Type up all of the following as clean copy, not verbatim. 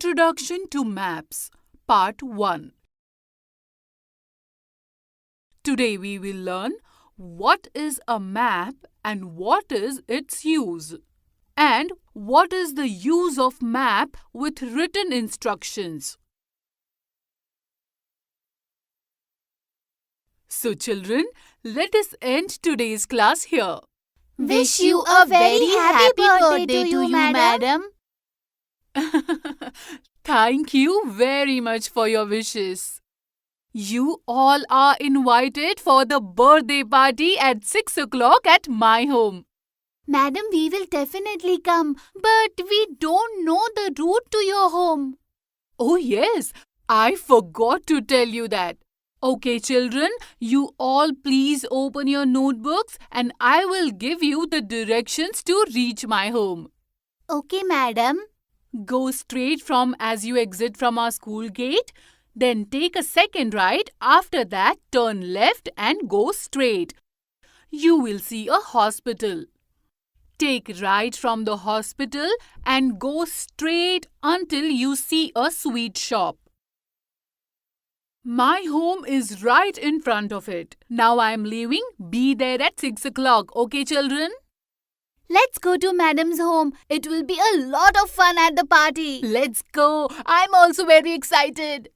Introduction to Maps, Part 1. Today we will learn what is a map and what is its use, and what is the use of map with written instructions. So children, let us end today's class here. Wish you a very happy birthday to you, madam. Thank you very much for your wishes. You all are invited for the birthday party at 6 o'clock at my home. Madam, we will definitely come, but we don't know the route to your home. Oh yes, I forgot to tell you that. Okay children, you all please open your notebooks and I will give you the directions to reach my home. Okay, madam. Go straight from as you exit from our school gate. Then take a second right. After that, turn left and go straight. You will see a hospital. Take right from the hospital and go straight until you see a sweet shop. My home is right in front of it. Now I am leaving. Be there at 6 o'clock. Okay, children? Let's go to madam's home. It will be a lot of fun at the party. Let's go. I'm also very excited.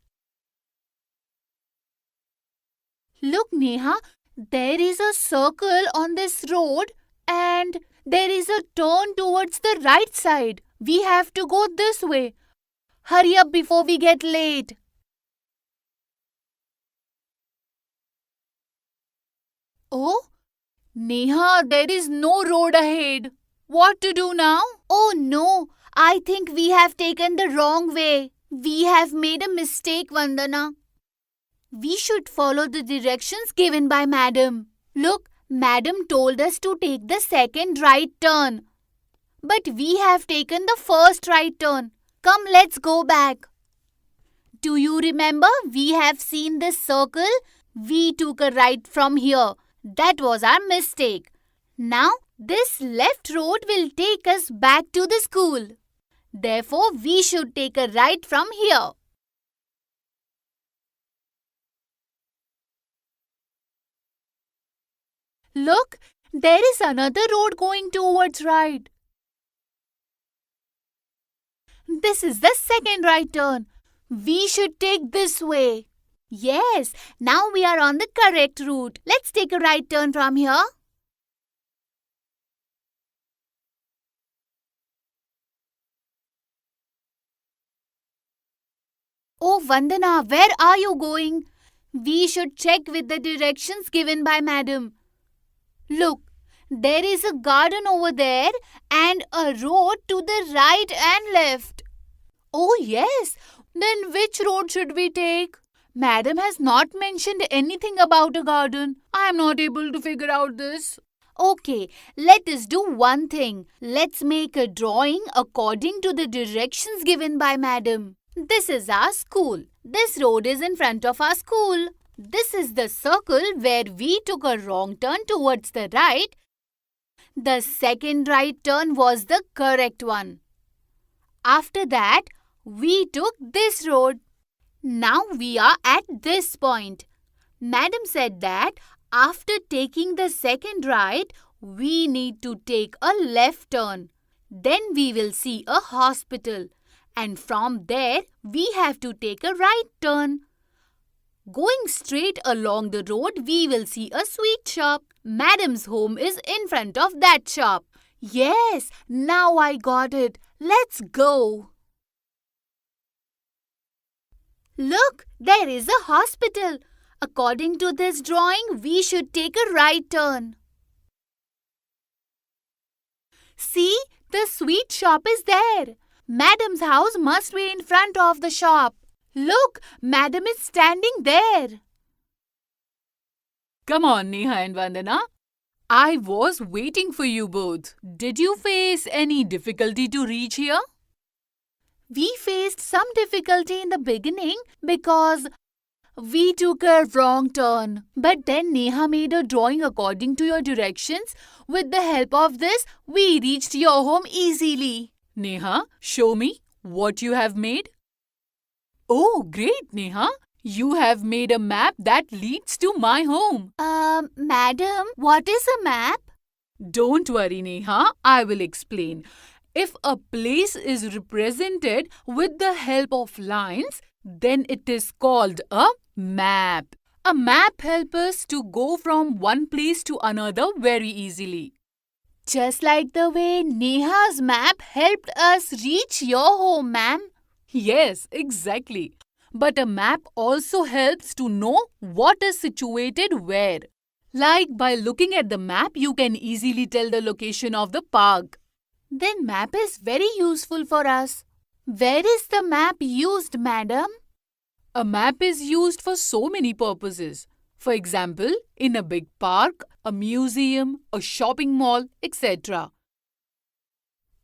Look, Neha, there is a circle on this road and there is a turn towards the right side. We have to go this way. Hurry up before we get late. Oh, Neha, there is no road ahead. What to do now? Oh no, I think we have taken the wrong way. We have made a mistake, Vandana. We should follow the directions given by madam. Look, madam told us to take the second right turn. But we have taken the first right turn. Come, let's go back. Do you remember we have seen this circle? We took a right from here. That was our mistake. Now, this left road will take us back to the school. Therefore, we should take a right from here. Look, there is another road going towards right. This is the second right turn. We should take this way. Yes, now we are on the correct route. Let's take a right turn from here. Oh, Vandana, where are you going? We should check with the directions given by madam. Look, there is a garden over there and a road to the right and left. Oh, yes. Then which road should we take? Madam has not mentioned anything about a garden. I am not able to figure out this. Okay, let us do one thing. Let's make a drawing according to the directions given by madam. This is our school. This road is in front of our school. This is the circle where we took a wrong turn towards the right. The second right turn was the correct one. After that, we took this road. Now we are at this point. Madam said that after taking the second right, we need to take a left turn. Then we will see a hospital. And from there, we have to take a right turn. Going straight along the road, we will see a sweet shop. Madam's home is in front of that shop. Yes, now I got it. Let's go. Look, there is a hospital. According to this drawing, we should take a right turn. See, the sweet shop is there. Madam's house must be in front of the shop. Look, madam is standing there. Come on, Neha and Vandana. I was waiting for you both. Did you face any difficulty to reach here? We faced some difficulty in the beginning because we took a wrong turn. But then Neha made a drawing according to your directions. With the help of this, we reached your home easily. Neha, show me what you have made. Oh, great, Neha. You have made a map that leads to my home. Madam, what is a map? Don't worry, Neha. I will explain. If a place is represented with the help of lines, then it is called a map. A map helps us to go from one place to another very easily. Just like the way Neha's map helped us reach your home, ma'am. Yes, exactly. But a map also helps to know what is situated where. Like by looking at the map, you can easily tell the location of the park. Then map is very useful for us. Where is the map used, madam? A map is used for so many purposes. For example, in a big park, a museum, a shopping mall, etc.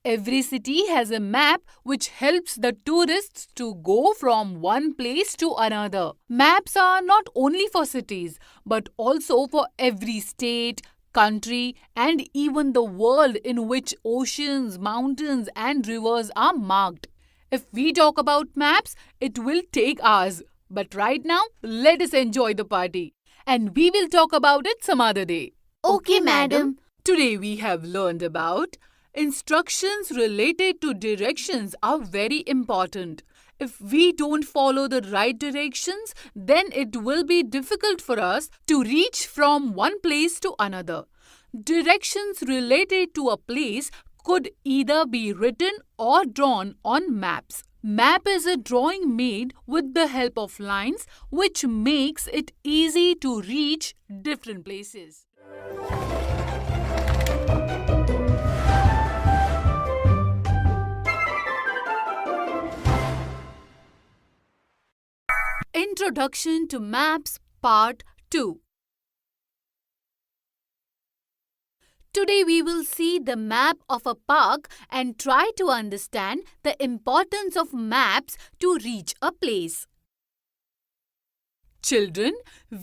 Every city has a map which helps the tourists to go from one place to another. Maps are not only for cities but also for every state, country, and even the world in which oceans, mountains, and rivers are marked. If we talk about maps, it will take hours. But right now, let us enjoy the party. And we will talk about it some other day. Okay, madam. Today we have learned about instructions related to directions are very important. If we don't follow the right directions, then it will be difficult for us to reach from one place to another. Directions related to a place could either be written or drawn on maps. Map is a drawing made with the help of lines which makes it easy to reach different places. Introduction to Maps Part 2. Today we will see the map of a park and try to understand the importance of maps to reach a place. Children,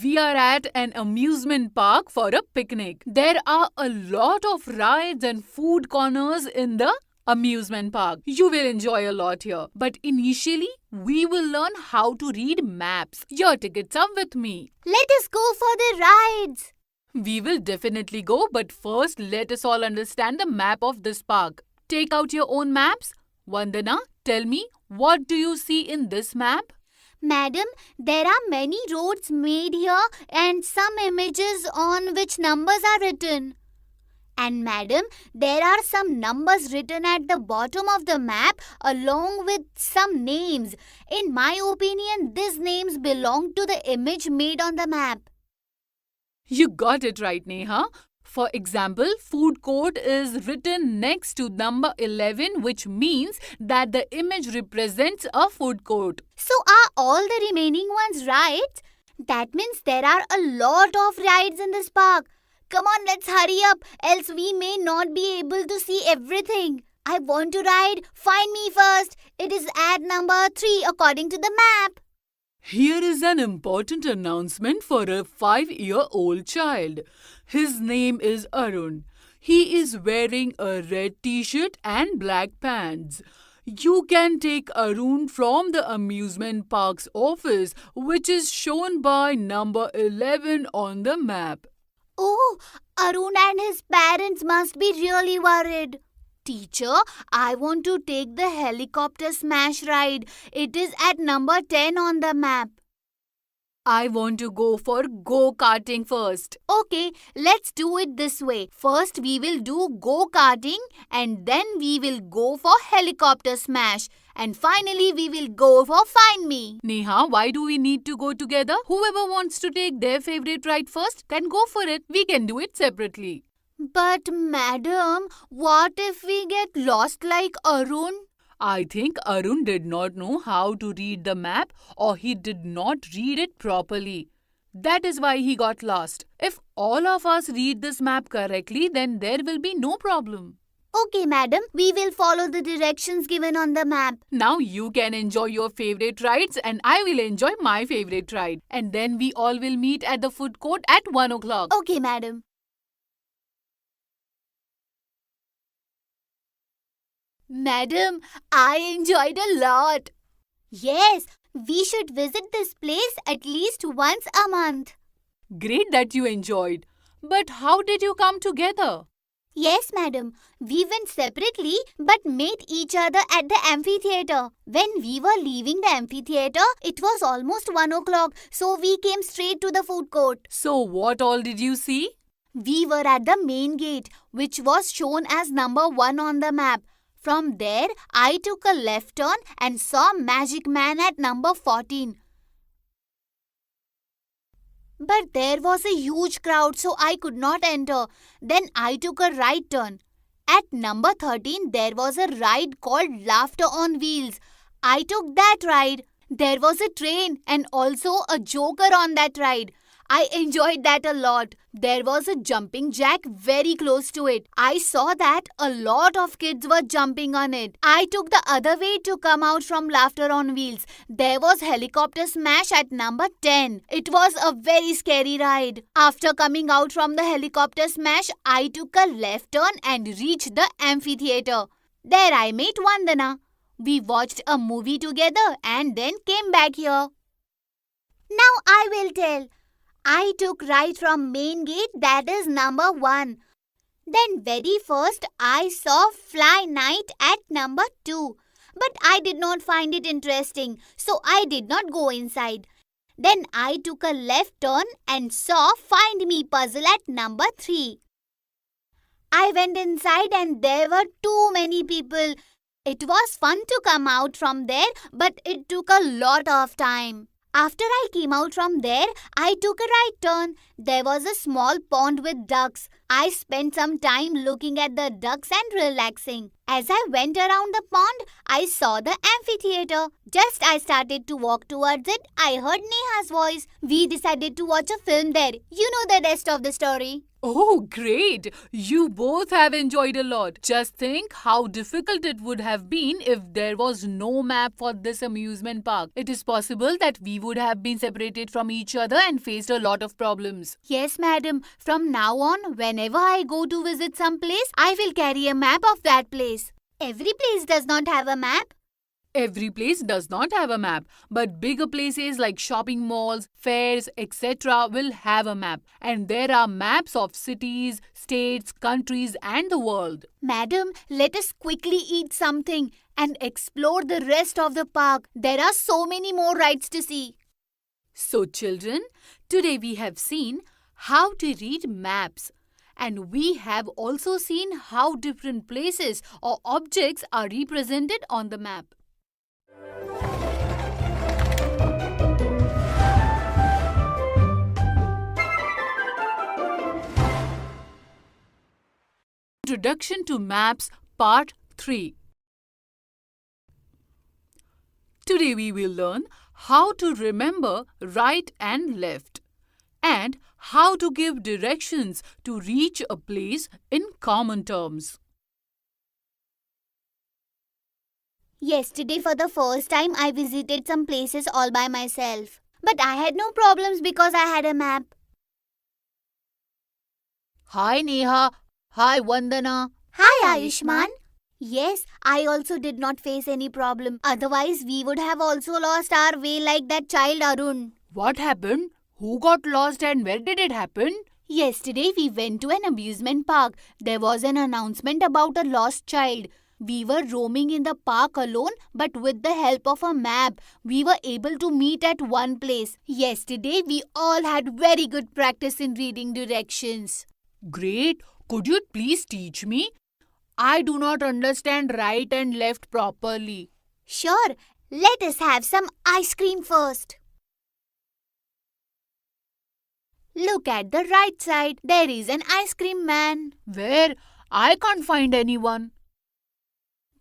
we are at an amusement park for a picnic. There are a lot of rides and food corners in the amusement park. You will enjoy a lot here. But initially, we will learn how to read maps. Your tickets are with me. Let us go for the rides. We will definitely go, but first let us all understand the map of this park. Take out your own maps. Vandana, tell me, what do you see in this map? Madam, there are many roads made here and some images on which numbers are written. And madam, there are some numbers written at the bottom of the map along with some names. In my opinion, these names belong to the image made on the map. You got it right, Neha. For example, food court is written next to number 11, which means that the image represents a food court. So are all the remaining ones right? That means there are a lot of rides in this park. Come on, let's hurry up, else we may not be able to see everything. I want to ride. Find me first. It is ad number 3 according to the map. Here is an important announcement for a 5-year-old child. His name is Arun. He is wearing a red t-shirt and black pants. You can take Arun from the amusement park's office, which is shown by number 11 on the map. Oh, Arun and his parents must be really worried. Teacher, I want to take the helicopter smash ride. It is at number 10 on the map. I want to go for go-karting first. Okay, let's do it this way. First we will do go-karting and then we will go for helicopter smash. And finally we will go for find me. Neha, why do we need to go together? Whoever wants to take their favorite ride first can go for it. We can do it separately. But madam, what if we get lost like Arun? I think Arun did not know how to read the map or he did not read it properly. That is why he got lost. If all of us read this map correctly, then there will be no problem. Okay, madam, we will follow the directions given on the map. Now you can enjoy your favorite rides and I will enjoy my favorite ride. And then we all will meet at the food court at 1 o'clock. Okay, madam. Madam, I enjoyed a lot. Yes, We should visit this place at least once a month. Great that you enjoyed. But how did you come together? Yes, madam. We went separately but met each other at the amphitheatre. When we were leaving the amphitheatre, it was almost 1 o'clock, so we came straight to the food court. So, what all did you see? We were at the main gate, which was shown as number 1 on the map. From there, I took a left turn and saw Magic Man at number 14. But there was a huge crowd, so I could not enter. Then I took a right turn. At number 13, there was a ride called Laughter on Wheels. I took that ride. There was a train and also a joker on that ride. I enjoyed that a lot. There was a jumping jack very close to it. I saw that a lot of kids were jumping on it. I took the other way to come out from Laughter on Wheels. There was helicopter smash at number 10. It was a very scary ride. After coming out from the helicopter smash, I took a left turn and reached the amphitheatre. There I met Vandana. We watched a movie together and then came back here. Now I will tell. I took right from main gate, that is number 1. Then very first I saw Fly Night at number 2. But I did not find it interesting, so I did not go inside. Then I took a left turn and saw Find Me Puzzle at number 3. I went inside and there were too many people. It was fun to come out from there, but it took a lot of time. After I came out from there, I took a right turn. There was a small pond with ducks. I spent some time looking at the ducks and relaxing. As I went around the pond, I saw the amphitheatre. Just I started to walk towards it, I heard Neha's voice. We decided to watch a film there. You know the rest of the story. Oh, great! You both have enjoyed a lot. Just think how difficult it would have been if there was no map for this amusement park. It is possible that we would have been separated from each other and faced a lot of problems. Yes, madam. From now on, whenever I go to visit some place, I will carry a map of that place. Every place does not have a map. Every place does not have a map, but bigger places like shopping malls, fairs, etc. will have a map. And there are maps of cities, states, countries and the world. Madam, let us quickly eat something and explore the rest of the park. There are so many more rides to see. So children, today we have seen how to read maps. And we have also seen how different places or objects are represented on the map. Introduction to Maps Part 3. Today we will learn how to remember right and left and how to give directions to reach a place in common terms. Yesterday, for the first time, I visited some places all by myself. But I had no problems because I had a map. Hi Neha. Hi Vandana. Hi, Ayushman. Yes, I also did not face any problem. Otherwise, we would have also lost our way like that child Arun. What happened? Who got lost and where did it happen? Yesterday, we went to an amusement park. There was an announcement about a lost child. We were roaming in the park alone, but with the help of a map, we were able to meet at one place. Yesterday, we all had very good practice in reading directions. Great. Could you please teach me? I do not understand right and left properly. Sure. Let us have some ice cream first. Look at the right side. There is an ice cream man. Where? I can't find anyone.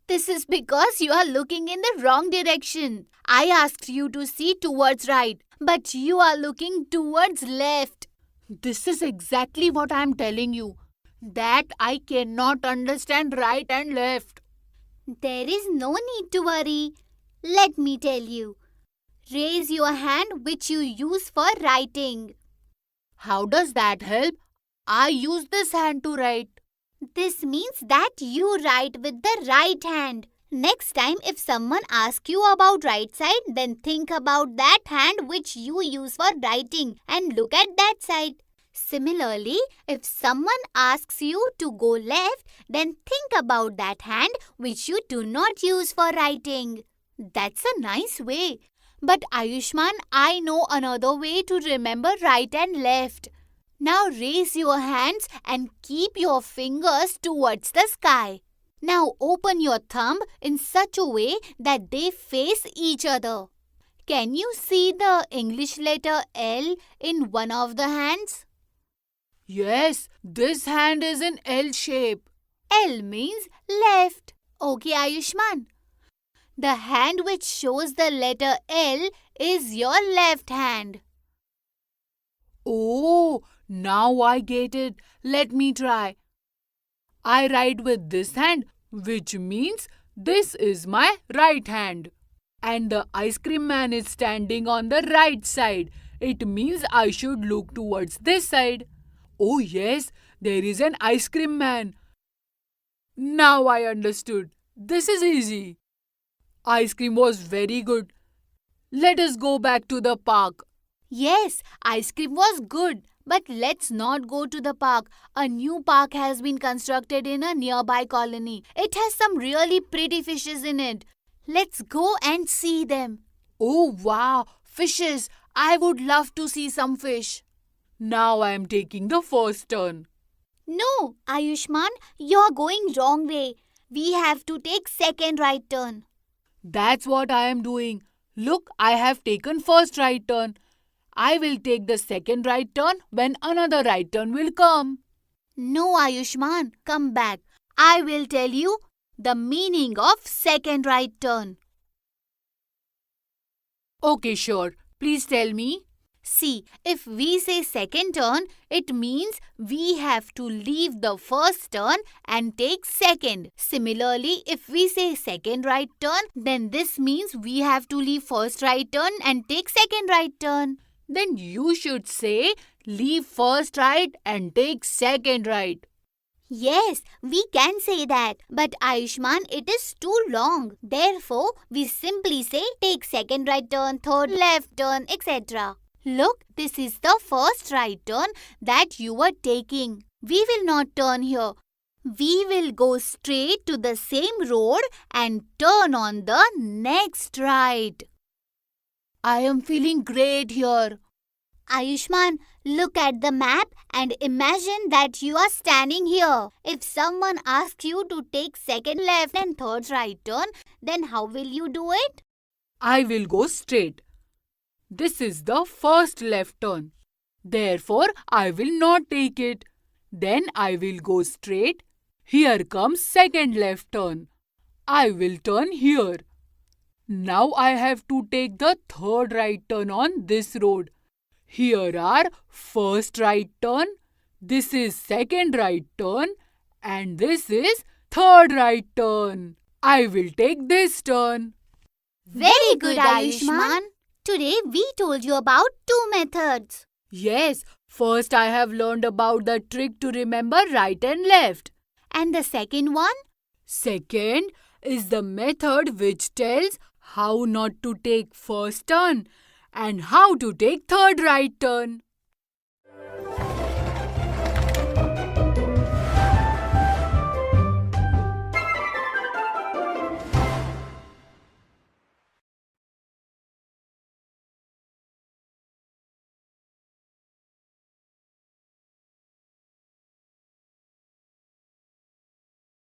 This is because you are looking in the wrong direction. I asked you to see towards right, but you are looking towards left. This is exactly what I am telling you. That I cannot understand right and left. There is no need to worry. Let me tell you. Raise your hand which you use for writing. How does that help? I use this hand to write. This means that you write with the right hand. Next time, if someone asks you about right side, then think about that hand which you use for writing and look at that side. Similarly, if someone asks you to go left, then think about that hand which you do not use for writing. That's a nice way. But Ayushman, I know another way to remember right and left. Now raise your hands and keep your fingers towards the sky. Now open your thumb in such a way that they face each other. Can you see the English letter L in one of the hands? Yes, this hand is in L shape. L means left. Okay, Ayushman. The hand which shows the letter L is your left hand. Oh, now I get it. Let me try. I write with this hand, which means this is my right hand. And the ice cream man is standing on the right side. It means I should look towards this side. Oh yes, there is an ice cream man. Now I understood. This is easy. Ice cream was very good. Let us go back to the park. Yes, ice cream was good. But let's not go to the park. A new park has been constructed in a nearby colony. It has some really pretty fishes in it. Let's go and see them. Oh wow, fishes! I would love to see some fish. Now I am taking the first turn. No, Ayushman, you're going wrong way. We have to take second right turn. That's what I am doing. Look, I have taken first right turn. I will take the second right turn when another right turn will come. No, Ayushman, come back. I will tell you the meaning of second right turn. Okay, sure. Please tell me. See, if we say second turn, it means we have to leave the first turn and take second. Similarly, if we say second right turn, then this means we have to leave first right turn and take second right turn. Then you should say leave first right and take second right. Yes, we can say that. But Ayushman, it is too long. Therefore, we simply say take second right turn, third left turn, etc. Look, this is the first right turn that you are taking. We will not turn here. We will go straight to the same road and turn on the next right. I am feeling great here. Ayushman, look at the map and imagine that you are standing here. If someone asks you to take second left and third right turn, then how will you do it? I will go straight. This is the first left turn. Therefore, I will not take it. Then I will go straight. Here comes second left turn. I will turn here. Now I have to take the third right turn on this road. Here are first right turn, this is second right turn, and this is third right turn. I will take this turn. Very good, Ayushman. Today we told you about two methods. Yes, first I have learned about the trick to remember right and left. And the second one? Second is the method which tells how not to take first turn and how to take third right turn.